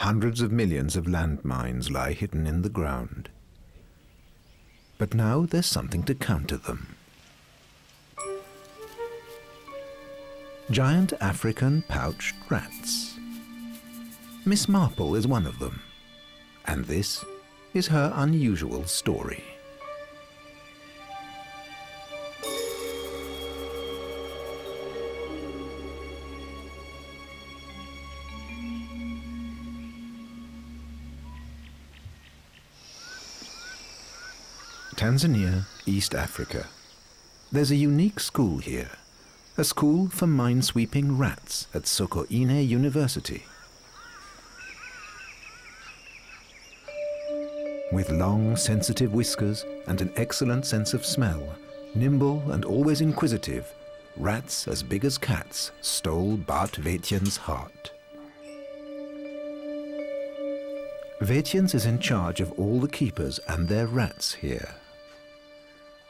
Hundreds of millions of landmines lie hidden in the ground. But now there's something to counter them. Giant African pouched rats. Miss Marple is one of them, and this is her unusual story. Tanzania, East Africa. There's a unique school here, a school for minesweeping rats at Sokoine University. With long, sensitive whiskers and an excellent sense of smell, nimble and always inquisitive, rats as big as cats stole Bart Vetjen's heart. Vetjens is in charge of all the keepers and their rats here.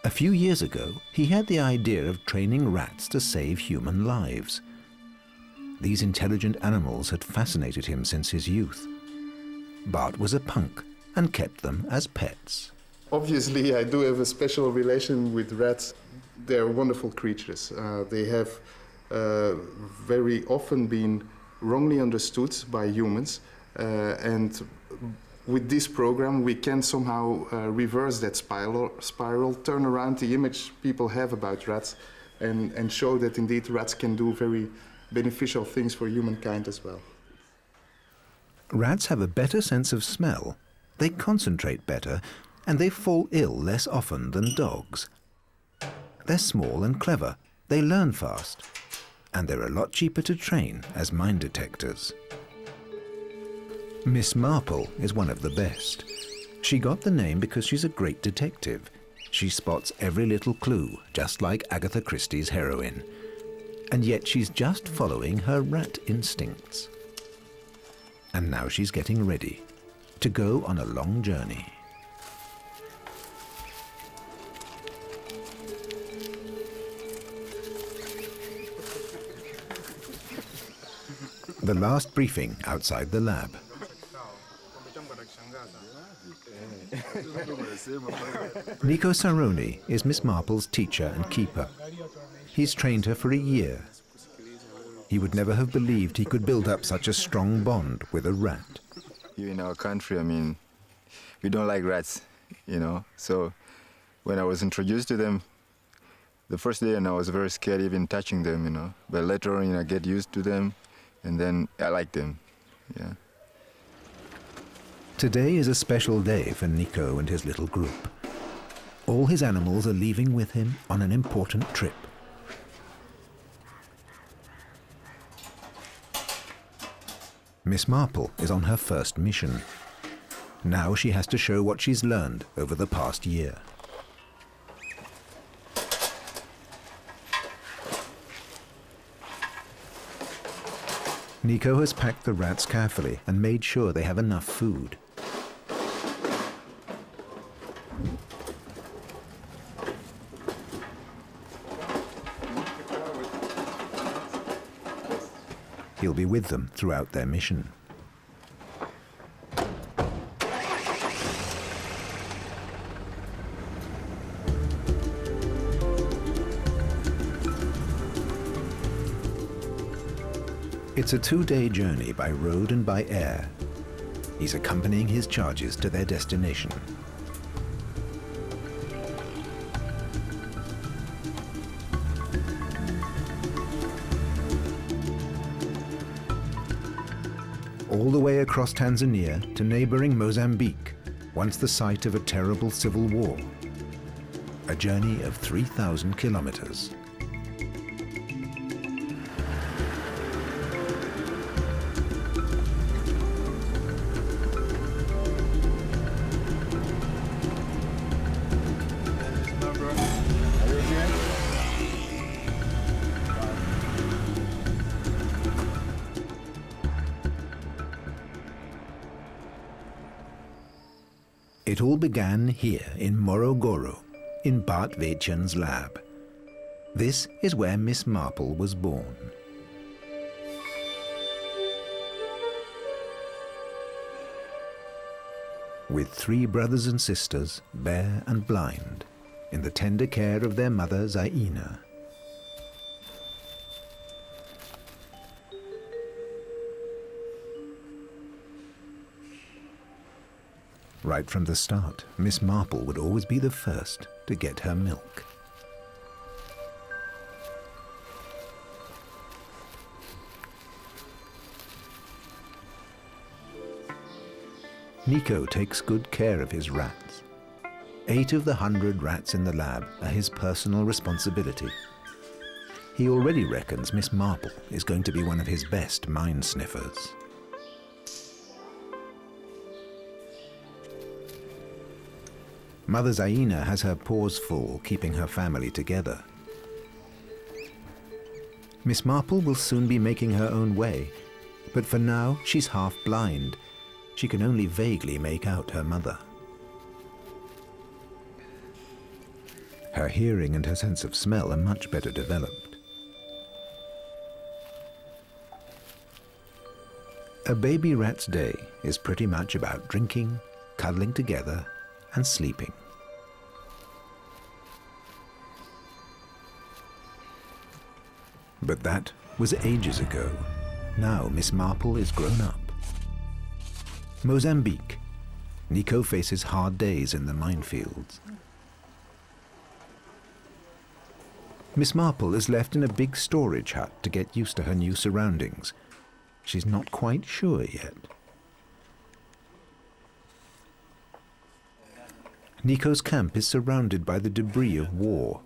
A few years ago, he had the idea of training rats to save human lives. These intelligent animals had fascinated him since his youth. Bart was a punk and kept them as pets. Obviously, I do have a special relation with rats. They're wonderful creatures. They have very often been wrongly understood by humans, and with this program, we can somehow reverse that spiral, turn around the image people have about rats, and show that indeed rats can do very beneficial things for humankind as well. Rats have a better sense of smell, they concentrate better, and they fall ill less often than dogs. They're small and clever, they learn fast, and they're a lot cheaper to train as mine detectors. Miss Marple is one of the best. She got the name because she's a great detective. She spots every little clue, just like Agatha Christie's heroine. And yet she's just following her rat instincts. And now she's getting ready to go on a long journey. The last briefing outside the lab. Nico Saroni is Miss Marple's teacher and keeper. He's trained her for a year. He would never have believed he could build up such a strong bond with a rat. Here in our country, I mean, we don't like rats, you know. So when I was introduced to them, the first day, and I was very scared even touching them, you know. But later on, I get used to them, and then I like them, yeah. Today is a special day for Nico and his little group. All his animals are leaving with him on an important trip. Miss Marple is on her first mission. Now she has to show what she's learned over the past year. Nico has packed the rats carefully and made sure they have enough food. He'll be with them throughout their mission. It's a 2-day journey by road and by air. He's accompanying his charges to their destination. All the way across Tanzania to neighboring Mozambique, once the site of a terrible civil war. A journey of 3,000 kilometers. It all began here in Morogoro, in Bart Vetjen's lab. This is where Miss Marple was born. with 3 brothers and sisters, bare and blind, in the tender care of their mother Zaina. Right from the start, Miss Marple would always be the first to get her milk. Nico takes good care of his rats. 8 of the 100 rats in the lab are his personal responsibility. He already reckons Miss Marple is going to be one of his best mine sniffers. Mother Zaina has her paws full keeping her family together. Miss Marple will soon be making her own way, but for now she's half blind. She can only vaguely make out her mother. Her hearing and her sense of smell are much better developed. A baby rat's day is pretty much about drinking, cuddling together, and sleeping. But that was ages ago. Now Miss Marple is grown up. Mozambique. Nico faces hard days in the minefields. Miss Marple is left in a big storage hut to get used to her new surroundings. She's not quite sure yet. Nico's camp is surrounded by the debris of war.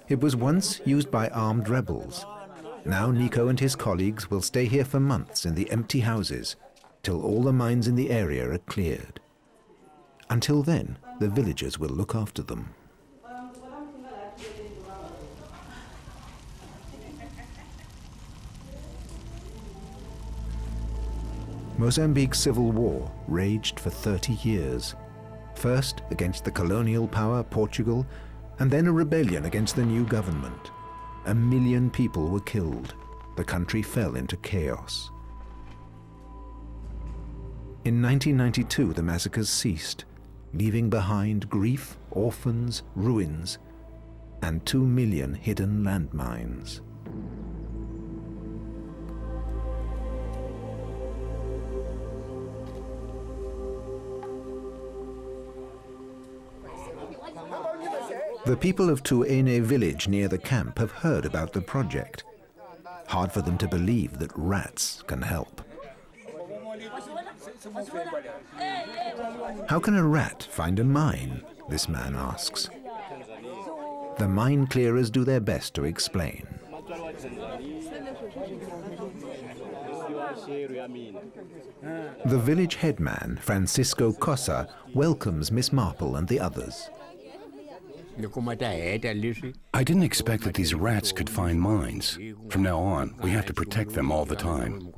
It was once used by armed rebels. Now Nico and his colleagues will stay here for months in the empty houses till all the mines in the area are cleared. Until then, the villagers will look after them. Mozambique's civil war raged for 30 years. First against the colonial power Portugal, and then a rebellion against the new government. 1 million people were killed. The country fell into chaos. In 1992, the massacres ceased, leaving behind grief, orphans, ruins, and 2 million hidden landmines. The people of Tuene village near the camp have heard about the project. Hard for them to believe that rats can help. How can a rat find a mine? This man asks. The mine clearers do their best to explain. The village headman, Francisco Cossa, welcomes Miss Marple and the others. I didn't expect that these rats could find mines. From now on, we have to protect them all the time.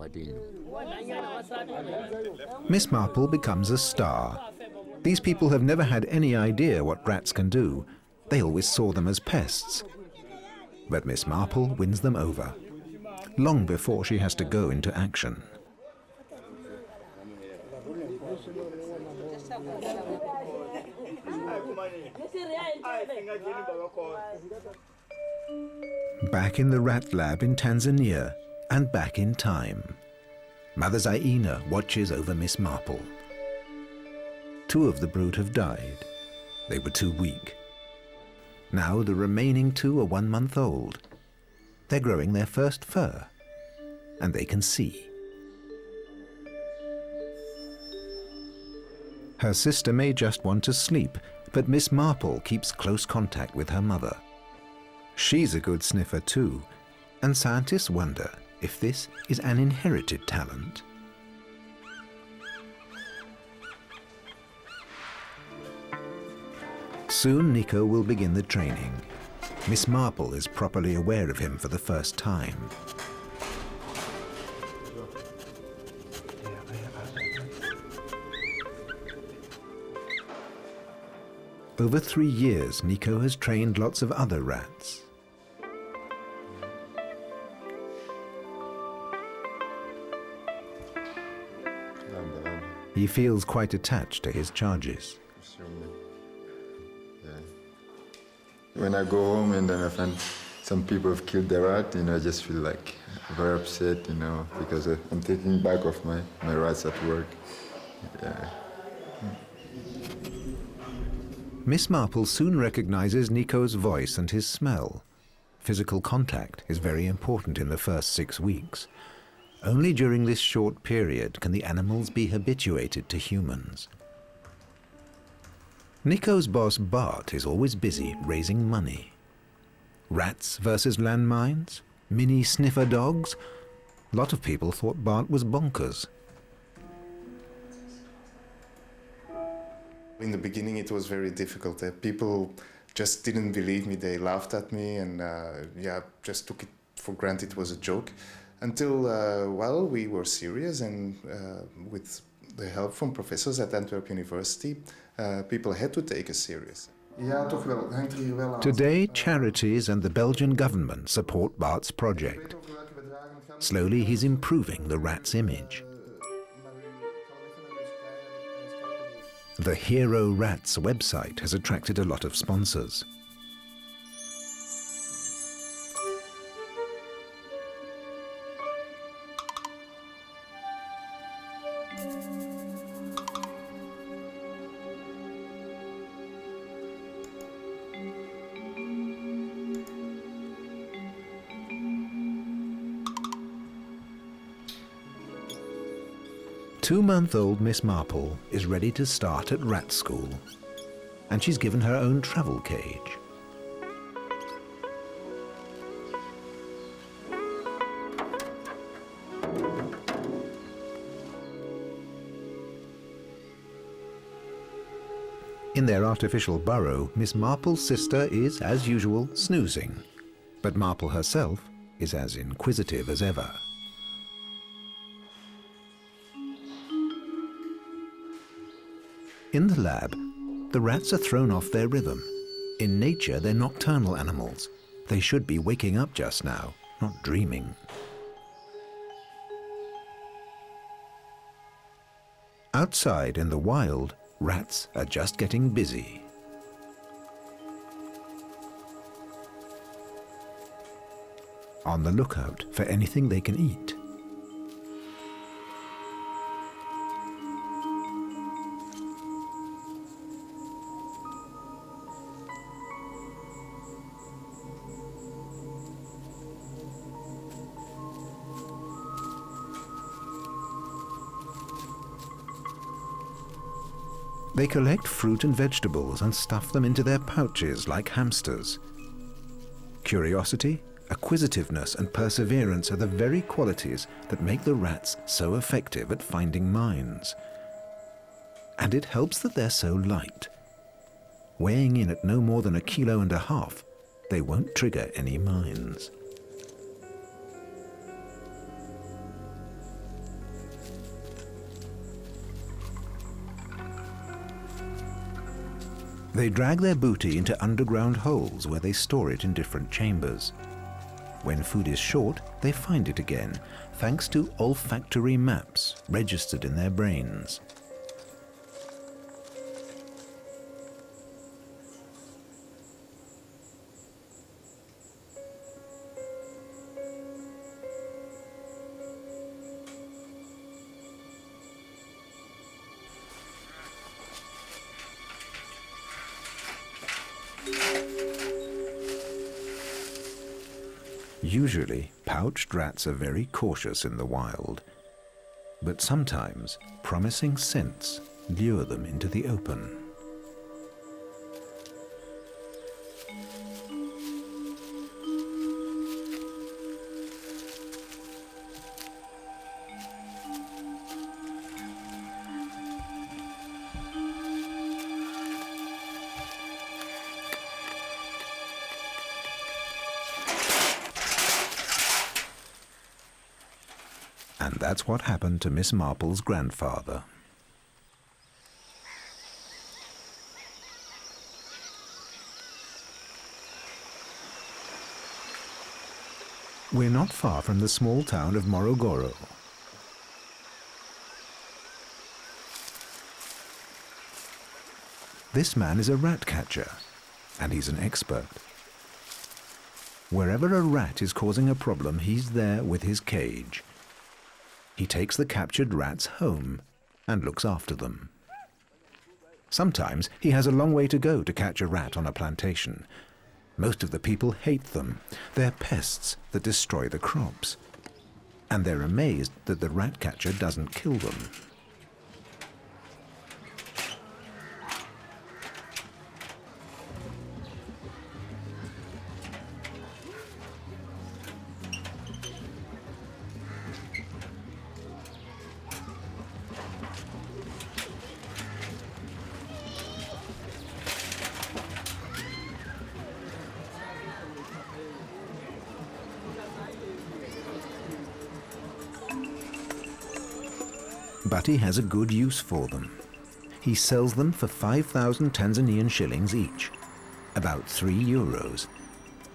Miss Marple becomes a star. These people have never had any idea what rats can do. They always saw them as pests. But Miss Marple wins them over, long before she has to go into action. Back in the rat lab in Tanzania, and back in time. Mother Zaina watches over Miss Marple. 2 of the brood have died. They were too weak. Now the remaining 2 are 1 month old. They're growing their first fur, and they can see. Her sister may just want to sleep, but Miss Marple keeps close contact with her mother. She's a good sniffer too, and scientists wonder if this is an inherited talent. Soon Nico will begin the training. Miss Marple is properly aware of him for the first time. Over 3 years, Nico has trained lots of other rats. He feels quite attached to his charges. Yeah. When I go home and then I find some people have killed the rat, I just feel like very upset, because I'm taking back of my rats at work. Yeah. Miss Marple soon recognizes Nico's voice and his smell. Physical contact is very important in the first 6 weeks. Only during this short period can the animals be habituated to humans. Nico's boss Bart is always busy raising money. Rats versus landmines? Mini sniffer dogs? A lot of people thought Bart was bonkers. In the beginning it was very difficult. People just didn't believe me. They laughed at me and just took it for granted it was a joke. Until, we were serious and with the help from professors at Antwerp University, people had to take us serious. Today, charities and the Belgian government support Bart's project. Slowly, he's improving the rat's image. The Hero Rats website has attracted a lot of sponsors. Two-month-old Miss Marple is ready to start at rat school, and she's given her own travel cage. In their artificial burrow, Miss Marple's sister is, as usual, snoozing, but Marple herself is as inquisitive as ever. In the lab, the rats are thrown off their rhythm. In nature, they're nocturnal animals. They should be waking up just now, not dreaming. Outside in the wild, rats are just getting busy. On the lookout for anything they can eat. They collect fruit and vegetables and stuff them into their pouches like hamsters. Curiosity, acquisitiveness, and perseverance are the very qualities that make the rats so effective at finding mines. And it helps that they're so light. Weighing in at no more than 1.5 kilos, they won't trigger any mines. They drag their booty into underground holes where they store it in different chambers. When food is short, they find it again, thanks to olfactory maps registered in their brains. Usually, pouched rats are very cautious in the wild, but sometimes promising scents lure them into the open. And that's what happened to Miss Marple's grandfather. We're not far from the small town of Morogoro. This man is a rat catcher, and he's an expert. Wherever a rat is causing a problem, he's there with his cage. He takes the captured rats home and looks after them. Sometimes he has a long way to go to catch a rat on a plantation. Most of the people hate them. They're pests that destroy the crops. And they're amazed that the rat catcher doesn't kill them. But he has a good use for them. He sells them for 5,000 Tanzanian shillings each, about €3.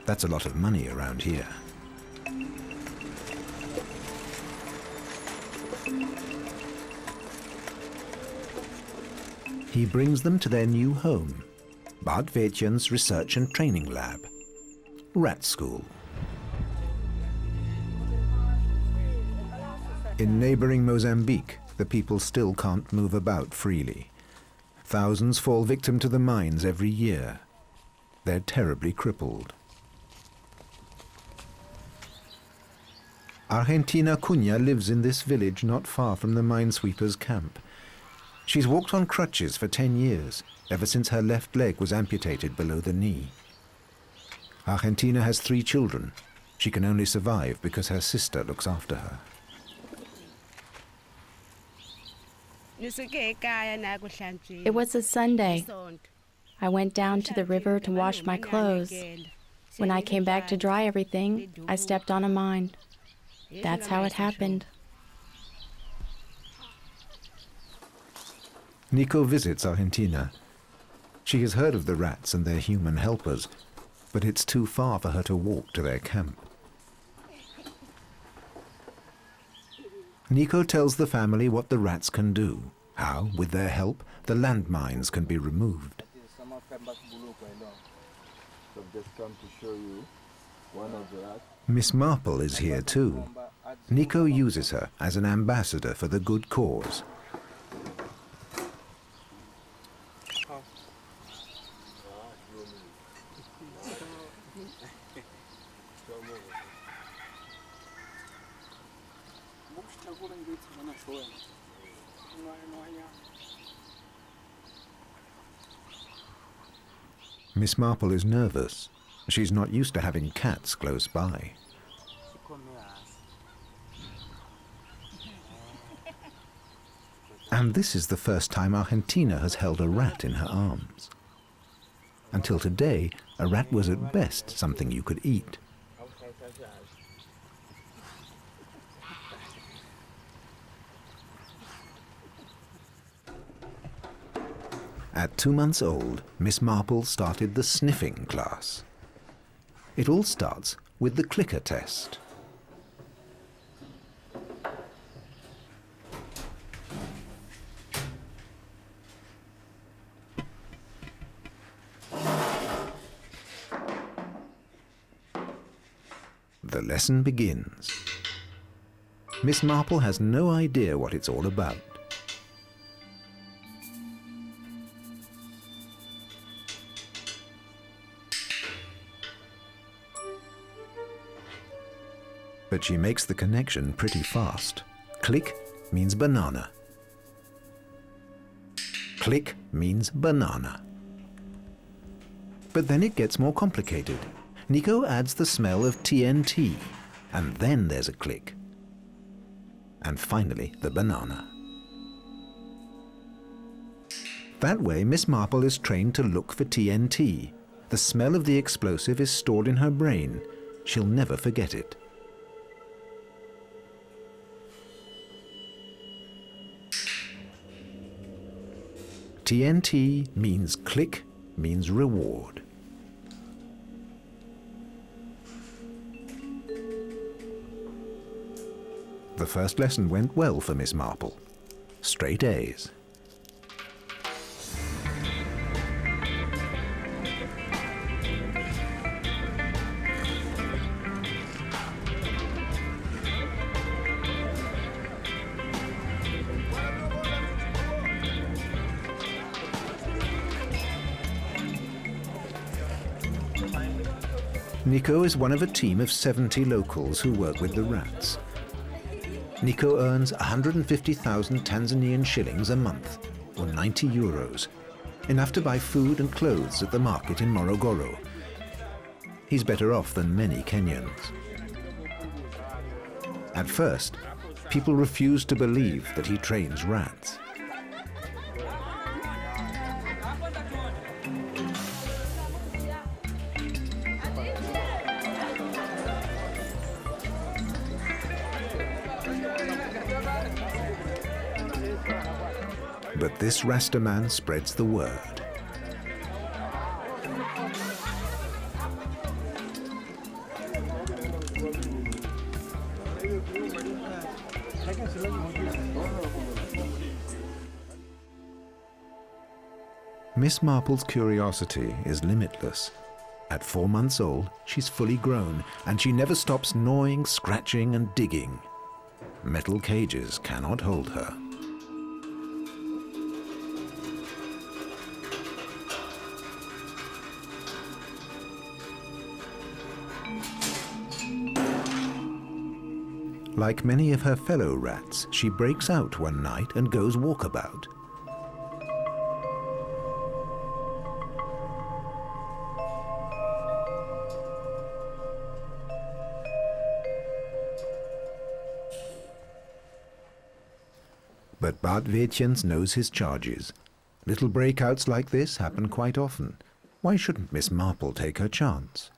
That's a lot of money around here. He brings them to their new home, Bad Vetjen's Research and Training Lab, Rat School. In neighboring Mozambique, the people still can't move about freely. Thousands fall victim to the mines every year. They're terribly crippled. Argentina Cunha lives in this village not far from the minesweepers' camp. She's walked on crutches for 10 years, ever since her left leg was amputated below the knee. Argentina has 3 children. She can only survive because her sister looks after her. It was a Sunday. I went down to the river to wash my clothes. When I came back to dry everything, I stepped on a mine. That's how it happened. Nico visits Argentina. She has heard of the rats and their human helpers, but it's too far for her to walk to their camp. Nico tells the family what the rats can do, how, with their help, the landmines can be removed. Miss Marple is here too. Nico uses her as an ambassador for the good cause. Miss Marple is nervous. She's not used to having cats close by. And this is the first time Argentina has held a rat in her arms. Until today, a rat was at best something you could eat. At 2 months old, Miss Marple started the sniffing class. It all starts with the clicker test. The lesson begins. Miss Marple has no idea what it's all about. But she makes the connection pretty fast. Click means banana. Click means banana. But then it gets more complicated. Nico adds the smell of TNT, and then there's a click. And finally, the banana. That way, Miss Marple is trained to look for TNT. The smell of the explosive is stored in her brain. She'll never forget it. TNT means click, means reward. The first lesson went well for Miss Marple. Straight A's. Nico is one of a team of 70 locals who work with the rats. Nico earns 150,000 Tanzanian shillings a month, or 90 euros, enough to buy food and clothes at the market in Morogoro. He's better off than many Kenyans. At first, people refused to believe that he trains rats. But this Rasta man spreads the word. Miss Marple's curiosity is limitless. At 4 months old, she's fully grown, and she never stops gnawing, scratching, and digging. Metal cages cannot hold her. Like many of her fellow rats, she breaks out one night and goes walkabout. But Bart Weetjens knows his charges. Little breakouts like this happen quite often. Why shouldn't Miss Marple take her chance?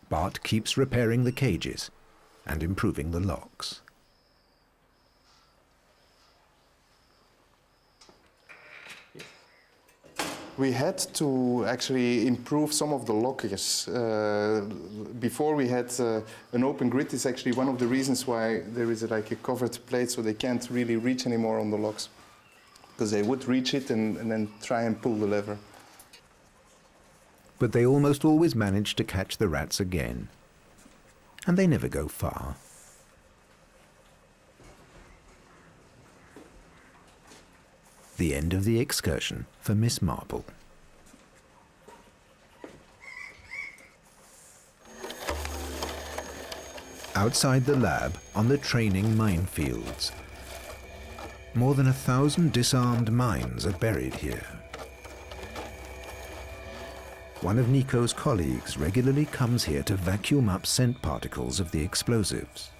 Bart keeps repairing the cages and improving the locks. We had to actually improve some of the lockers. Before we had an open grid is actually one of the reasons why there is like a covered plate, so they can't really reach anymore on the locks. Because they would reach it and then try and pull the lever. But they almost always manage to catch the rats again. And they never go far. The end of the excursion for Miss Marple. Outside the lab, on the training minefields, more than 1,000 disarmed mines are buried here. One of Nico's colleagues regularly comes here to vacuum up scent particles of the explosives.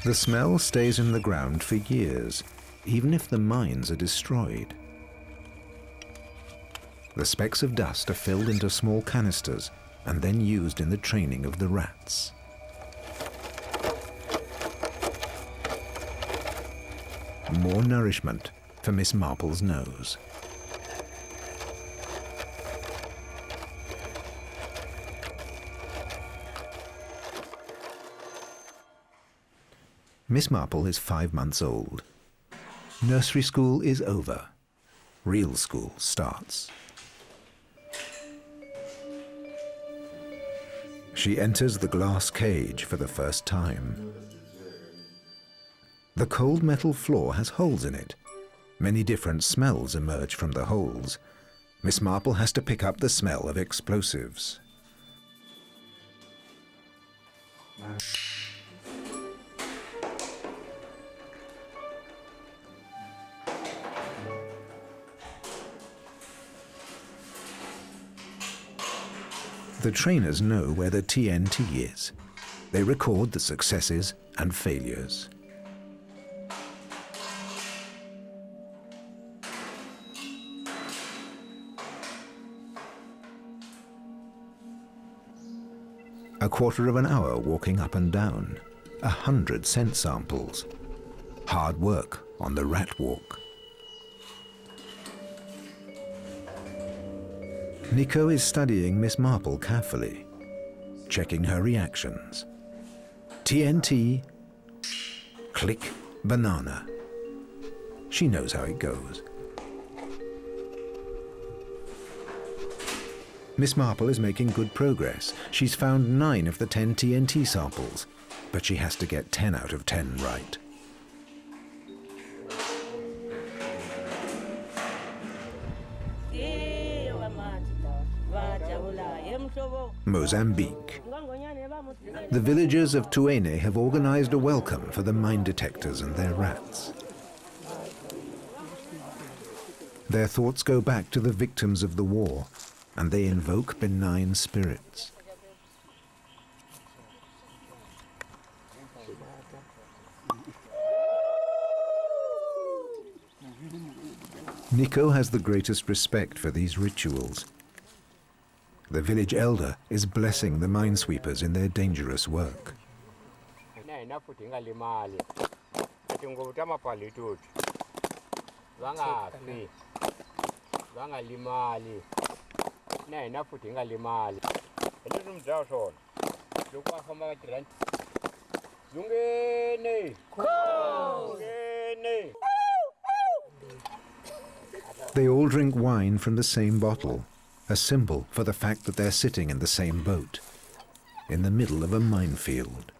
The smell stays in the ground for years, even if the mines are destroyed. The specks of dust are filled into small canisters and then used in the training of the rats. More nourishment for Miss Marple's nose. Miss Marple is 5 months old. Nursery school is over. Real school starts. She enters the glass cage for the first time. The cold metal floor has holes in it. Many different smells emerge from the holes. Miss Marple has to pick up the smell of explosives. The trainers know where the TNT is. They record the successes and failures. A quarter of an hour walking up and down, 100 scent samples. Hard work on the rat walk. Nico is studying Miss Marple carefully, checking her reactions. TNT, click, banana. She knows how it goes. Miss Marple is making good progress. She's found 9 of the 10 TNT samples, but she has to get 10 out of 10 right. Mozambique. The villagers of Tuene have organized a welcome for the mine detectors and their rats. Their thoughts go back to the victims of the war, and they invoke benign spirits. Nico has the greatest respect for these rituals. The village elder is blessing the minesweepers in their dangerous work. They all drink wine from the same bottle, a symbol for the fact that they're sitting in the same boat, in the middle of a minefield.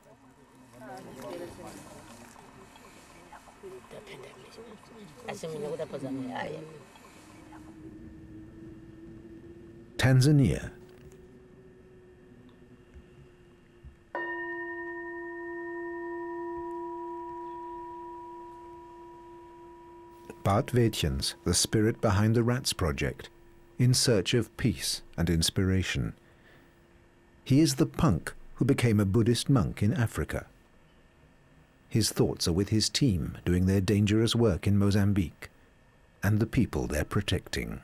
Tanzania. Bart Vetjens, the spirit behind the Rats Project, in search of peace and inspiration. He is the punk who became a Buddhist monk in Africa. His thoughts are with his team doing their dangerous work in Mozambique and the people they're protecting.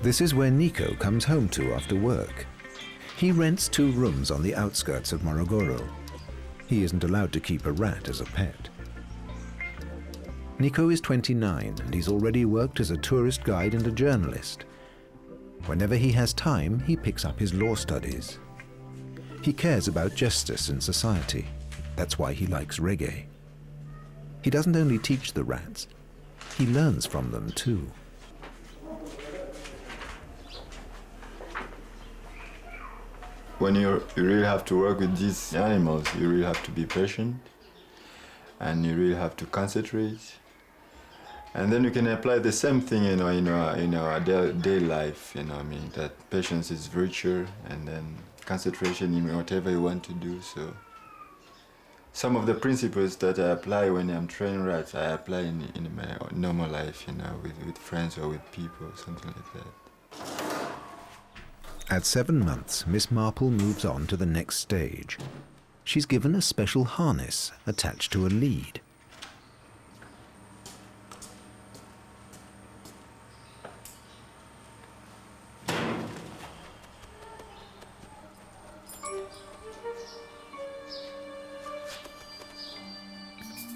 This is where Nico comes home to after work. He rents 2 rooms on the outskirts of Morogoro. He isn't allowed to keep a rat as a pet. Nico is 29 and he's already worked as a tourist guide and a journalist. Whenever he has time, he picks up his law studies. He cares about justice in society. That's why he likes reggae. He doesn't only teach the rats, he learns from them too. When you really have to work with these animals, you really have to be patient, and you really have to concentrate. And then you can apply the same thing, in our daily life. I mean, that patience is virtue, and then concentration in whatever you want to do. So, some of the principles that I apply when I'm training rats, I apply in my normal life, with friends or with people, something like that. At 7 months, Miss Marple moves on to the next stage. She's given a special harness attached to a lead.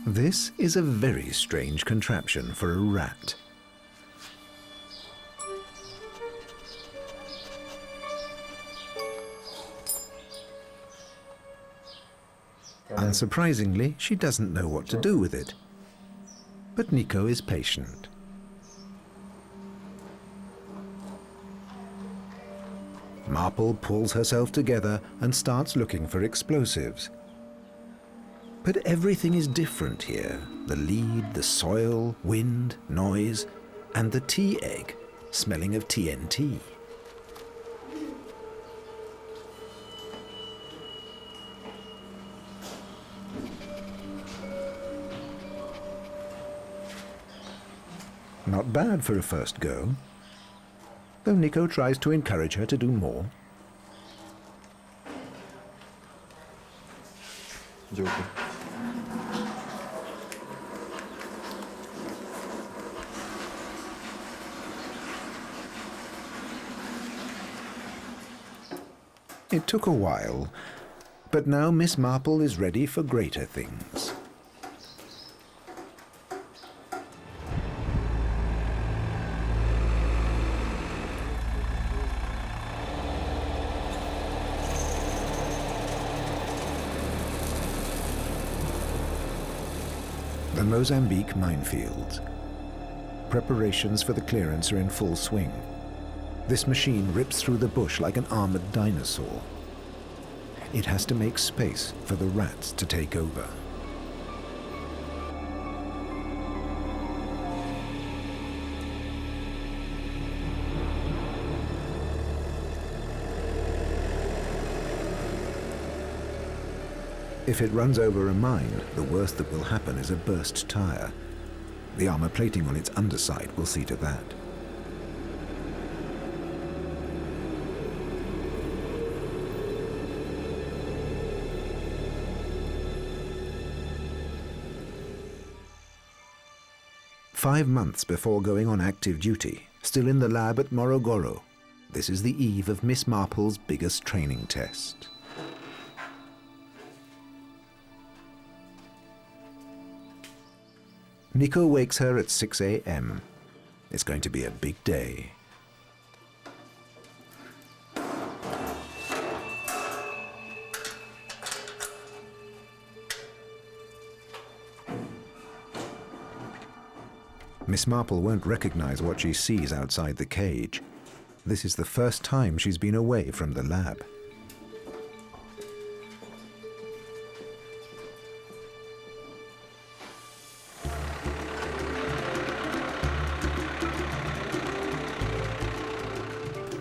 This is a very strange contraption for a rat. Unsurprisingly, she doesn't know what to do with it. But Nico is patient. Marple pulls herself together and starts looking for explosives. But everything is different here. The lead, the soil, wind, noise, and the tea egg, smelling of TNT. Not bad for a first go, though Nico tries to encourage her to do more. Joker. It took a while, but now Miss Marple is ready for greater things. The Mozambique minefields. Preparations for the clearance are in full swing. This machine rips through the bush like an armored dinosaur. it has to make space for the rats to take over. If it runs over a mine, the worst that will happen is a burst tire. The armor plating on its underside will see to that. "5 months before going on active duty, still in the lab at Morogoro. This is the eve of Miss Marple's biggest training test. Nico wakes her at 6 a.m. It's going to be a big day. Miss Marple won't recognize what she sees outside the cage. This is the first time she's been away from the lab.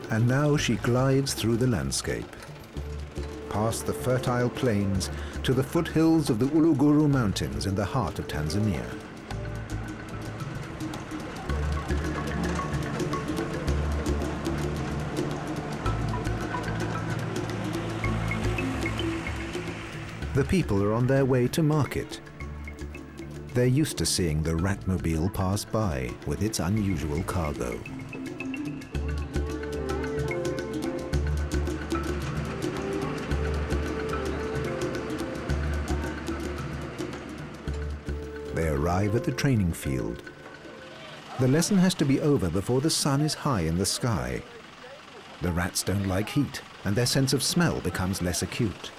And now she glides through the landscape, past the fertile plains to the foothills of the Uluguru Mountains in the heart of Tanzania. The people are on their way to market. They're used to seeing the Ratmobile pass by with its unusual cargo. They arrive at the training field. The lesson has to be over before the sun is high in the sky. The rats don't like heat, and their sense of smell becomes less acute.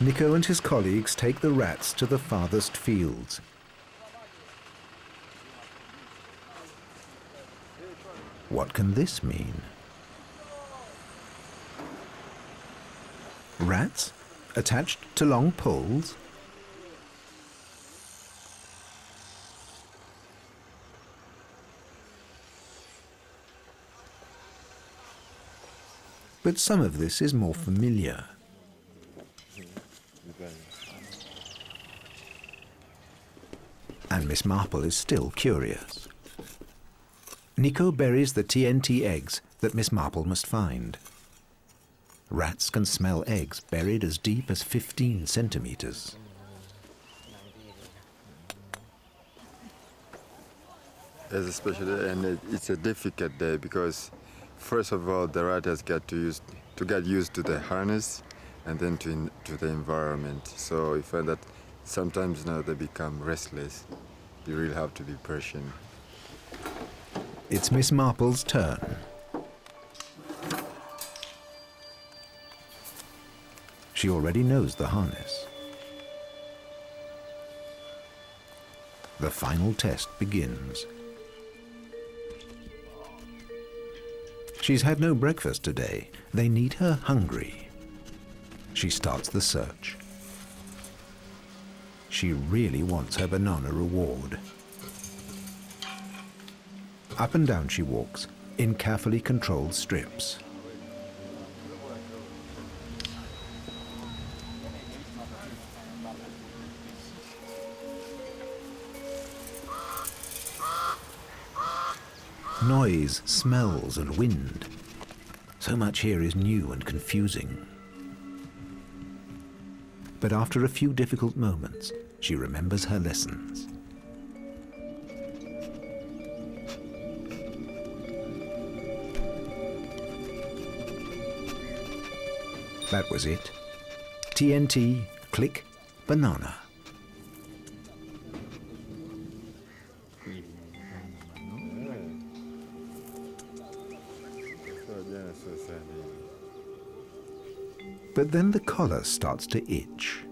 Nico and his colleagues take the rats to the farthest fields. What can this mean? Rats attached to long poles? But some of this is more familiar. And Miss Marple is still curious. Nico buries the TNT eggs that Miss Marple must find. Rats can smell eggs buried as deep as 15 centimeters. It's a special day, and it's a difficult day because, first of all, the rat has got to get used to the harness, and then to the environment. So you find that sometimes now they become restless. You really have to be patient. It's Miss Marple's turn. She already knows the harness. The final test begins. She's had no breakfast today. They need her hungry. She starts the search. She really wants her banana reward. Up and down she walks, in carefully controlled strips. Noise, smells, and wind. So much here is new and confusing. But after a few difficult moments, she remembers her lessons. That was it. TNT, click, banana. But then the collar starts to itch.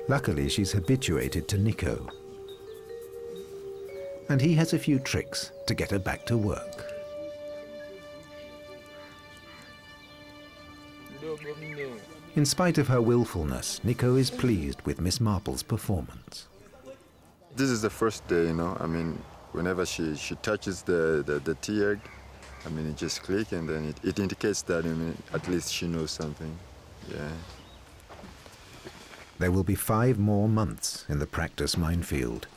Luckily, she's habituated to Nico. And he has a few tricks to get her back to work. In spite of her willfulness, Nico is pleased with Miss Marple's performance. This is the first day, you know. I mean, whenever she touches the tea egg, I mean, it just clicks, and then it indicates that, I mean, at least she knows something. Yeah. There will be 5 more months in the practice minefield.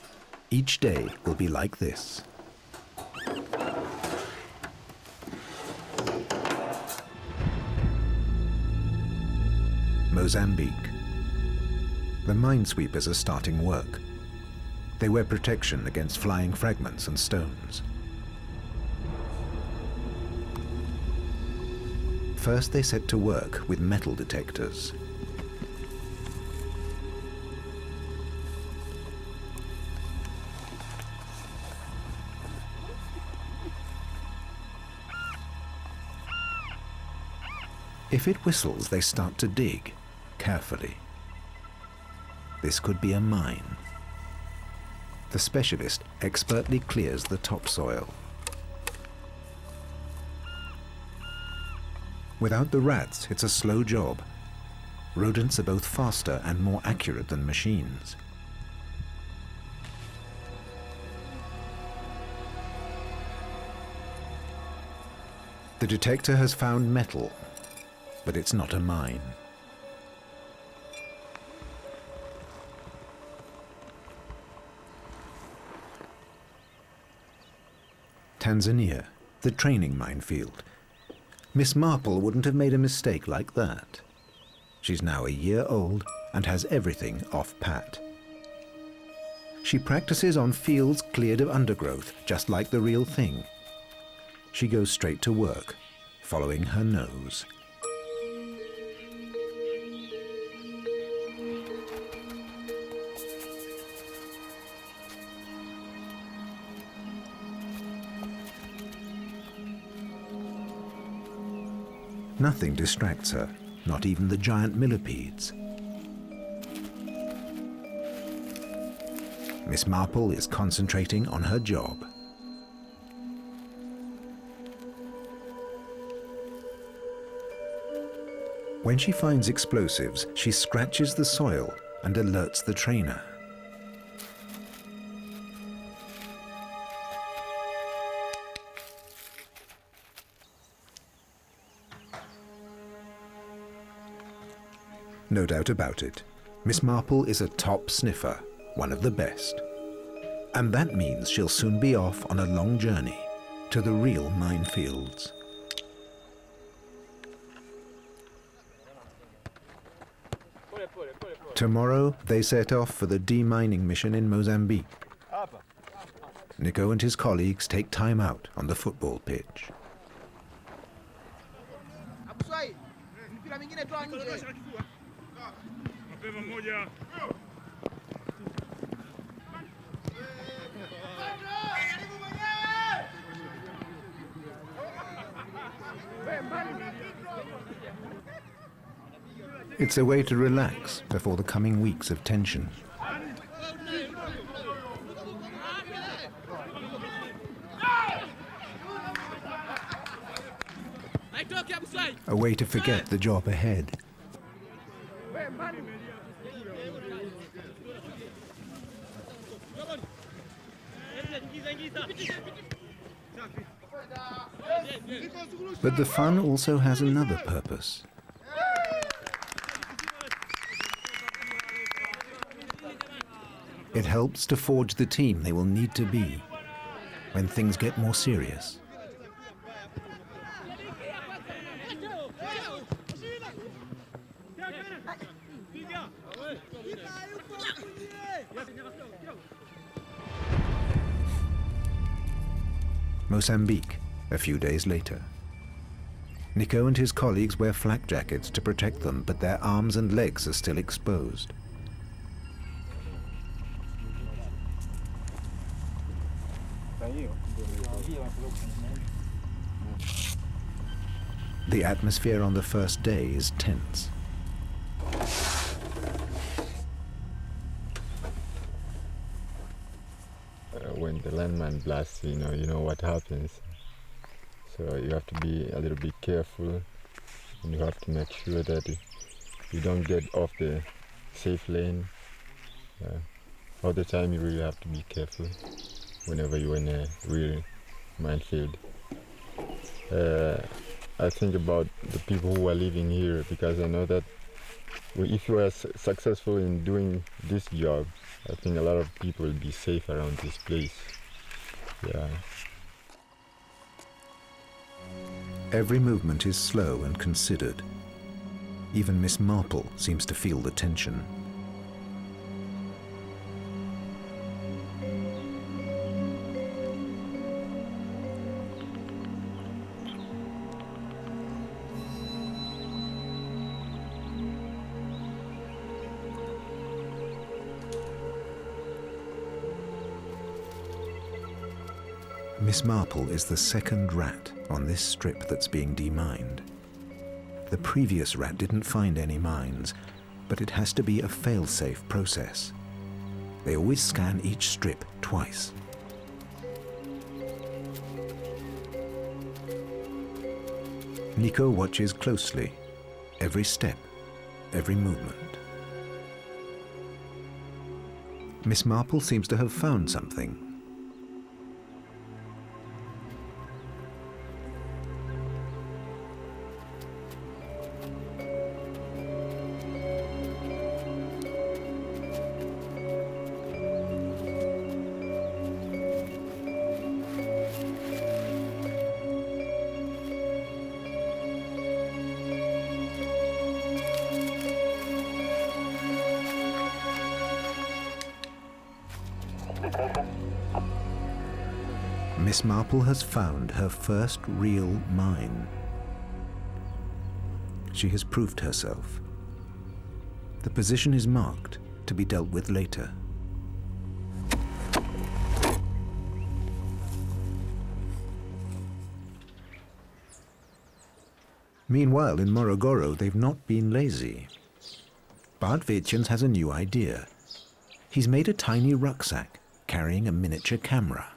Each day will be like this. Mozambique. The minesweepers are starting work. They wear protection against flying fragments and stones. First, they set to work with metal detectors. If it whistles, they start to dig, carefully. This could be a mine. The specialist expertly clears the topsoil. Without the rats, it's a slow job. Rodents are both faster and more accurate than machines. The detector has found metal, but it's not a mine. Tanzania, the training minefield. Miss Marple wouldn't have made a mistake like that. She's now a year old and has everything off pat. She practices on fields cleared of undergrowth, just like the real thing. She goes straight to work, following her nose. Nothing distracts her, not even the giant millipedes. Miss Marple is concentrating on her job. When she finds explosives, she scratches the soil and alerts the trainer. No doubt about it, Miss Marple is a top sniffer, one of the best. And that means she'll soon be off on a long journey to the real minefields. Tomorrow, they set off for the demining mission in Mozambique. Nico and his colleagues take time out on the football pitch. It's a way to relax before the coming weeks of tension. A way to forget the job ahead. But the fun also has another purpose. It helps to forge the team they will need to be when things get more serious. Mozambique, a few days later. Nico and his colleagues wear flak jackets to protect them, but their arms and legs are still exposed. The atmosphere on the first day is tense. When the landmine blasts, you know what happens. So you have to be a little bit careful, and you have to make sure that you don't get off the safe lane. All the time you really have to be careful whenever you're in a real minefield. I think about the people who are living here, because I know that if you are successful in doing this job, I think a lot of people will be safe around this place. Yeah. Every movement is slow and considered. Even Miss Marple seems to feel the tension. Miss Marple is the second rat on this strip that's being demined. The previous rat didn't find any mines, but it has to be a fail-safe process. They always scan each strip twice. Nico watches closely, every step, every movement. Miss Marple seems to have found something. Miss Marple has found her first real mine. She has proved herself. The position is marked to be dealt with later. Meanwhile, in Morogoro, they've not been lazy. Bart Weetjens has a new idea. He's made a tiny rucksack carrying a miniature camera.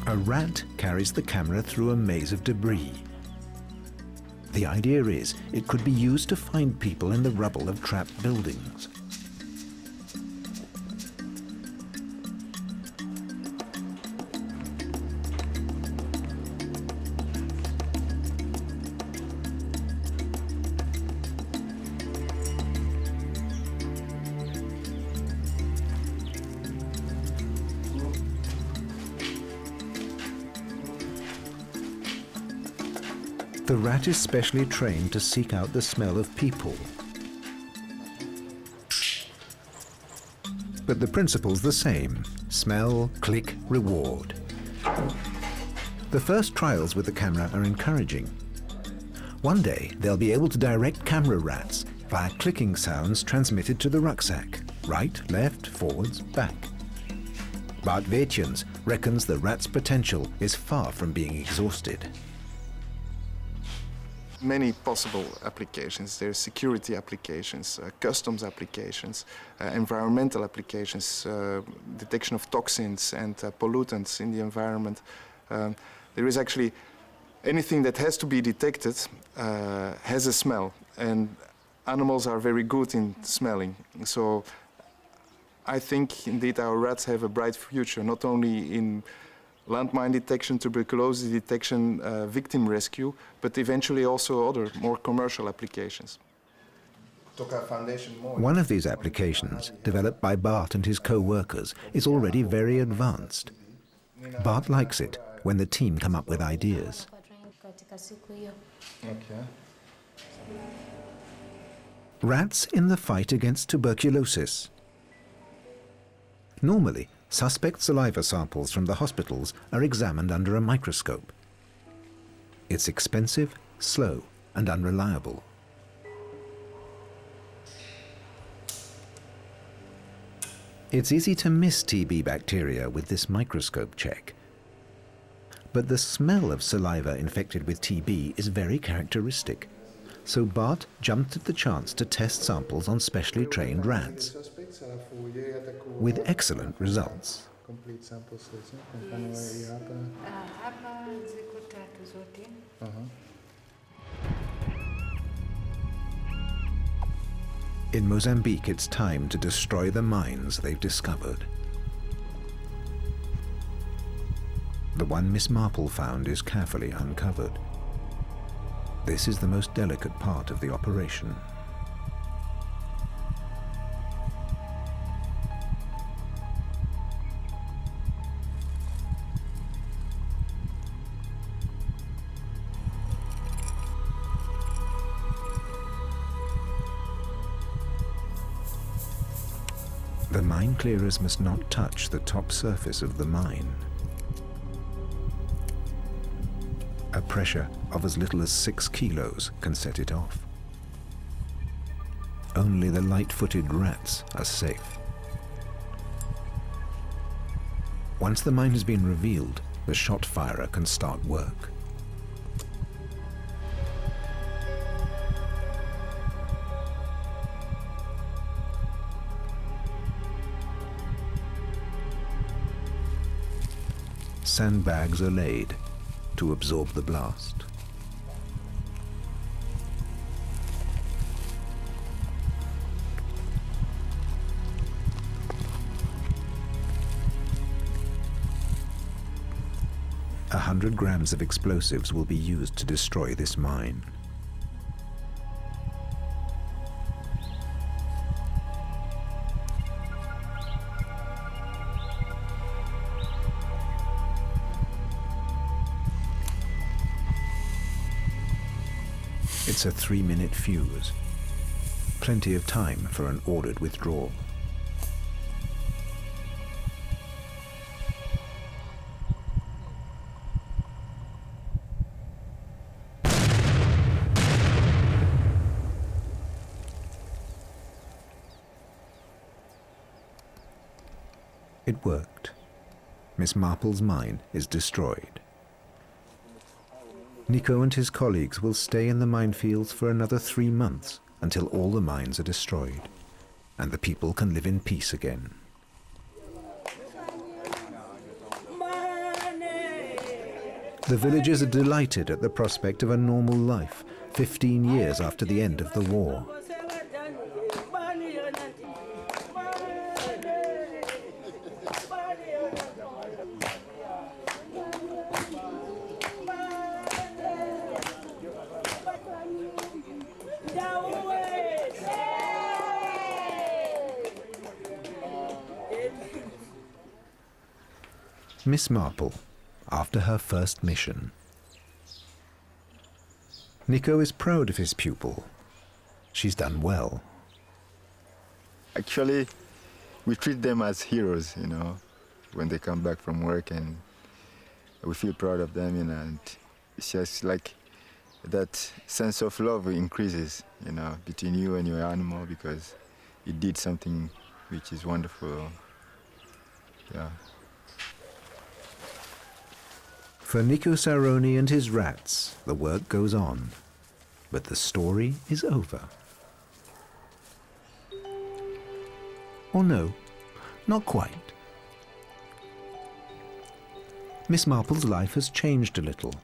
A rat carries the camera through a maze of debris. The idea is it could be used to find people in the rubble of trapped buildings. The rat is specially trained to seek out the smell of people. But the principle's the same: smell, click, reward. The first trials with the camera are encouraging. One day, they'll be able to direct camera rats via clicking sounds transmitted to the rucksack: right, left, forwards, back. Bart Weetjens reckons the rat's potential is far from being exhausted. Many possible applications. There's security applications, customs applications, environmental applications, detection of toxins and pollutants in the environment. There is actually anything that has to be detected has a smell, and animals are very good in smelling. So I think indeed our rats have a bright future, not only in landmine detection, tuberculosis detection, victim rescue, but eventually also other, more commercial applications. One of these applications, developed by Bart and his co-workers, is already very advanced. Bart likes it when the team come up with ideas. Okay. Rats in the fight against tuberculosis. Normally, suspect saliva samples from the hospitals are examined under a microscope. It's expensive, slow, and unreliable. It's easy to miss TB bacteria with this microscope check. But the smell of saliva infected with TB is very characteristic. So Bart jumped at the chance to test samples on specially trained rats, with excellent results. In Mozambique, it's time to destroy the mines they've discovered. The one Miss Marple found is carefully uncovered. This is the most delicate part of the operation. The mine clearers must not touch the top surface of the mine. A pressure of as little as 6 kilos can set it off. Only the light-footed rats are safe. Once the mine has been revealed, the shot firer can start work. Sandbags are laid to absorb the blast. A 100 grams of explosives will be used to destroy this mine. It's a 3-minute fuse. Plenty of time for an ordered withdrawal. It worked. Miss Marple's mine is destroyed. Nico and his colleagues will stay in the minefields for another 3 months until all the mines are destroyed and the people can live in peace again. The villagers are delighted at the prospect of a normal life 15 years after the end of the war. Miss Marple, after her first mission. Nico is proud of his pupil. She's done well. Actually, we treat them as heroes, you know, when they come back from work, and we feel proud of them, you know, and it's just like that sense of love increases, you know, between you and your animal because it did something which is wonderful. Yeah. For Nico Saroni and his rats, the work goes on, but the story is over. Or no, not quite. Miss Marple's life has changed a little.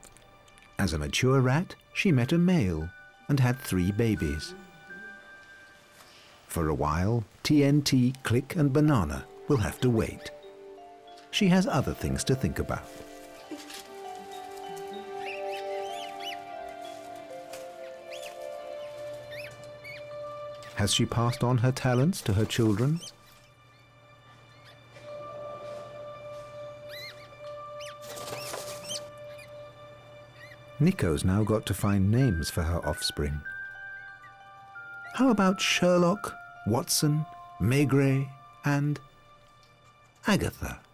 As a mature rat, she met a male and had 3 babies. For a while, TNT, Click and Banana will have to wait. She has other things to think about. Has she passed on her talents to her children? Nico's now got to find names for her offspring. How about Sherlock, Watson, Maigret, and Agatha.